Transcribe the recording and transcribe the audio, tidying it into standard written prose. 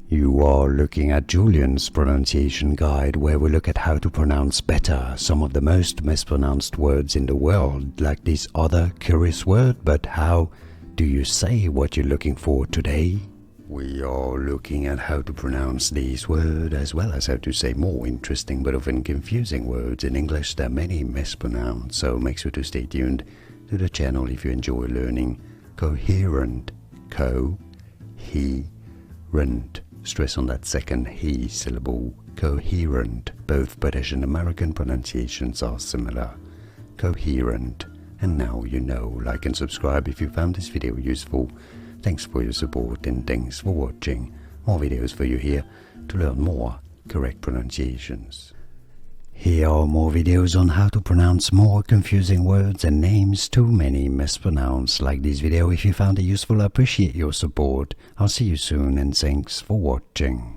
You are looking at Julian's pronunciation guide, where we look at how to pronounce better some of the most mispronounced words in the world, like this other curious word. But how do you say what you're looking for today? We are looking at how to pronounce these words, as well as how to say more interesting but often confusing words in English that many mispronounce, so make sure to stay tuned to the channel if you enjoy learning coherent. Co-he-rent. Stress on that second he syllable. Coherent. Both British and American pronunciations are similar. Coherent. And now you know. Like and subscribe if you found this video useful. Thanks for your support and thanks for watching. More videos for you here to learn more correct pronunciations. Here are more videos on how to pronounce more confusing words and names too many mispronounced. Like this video if you found it useful. I appreciate your support. I'll see you soon and thanks for watching.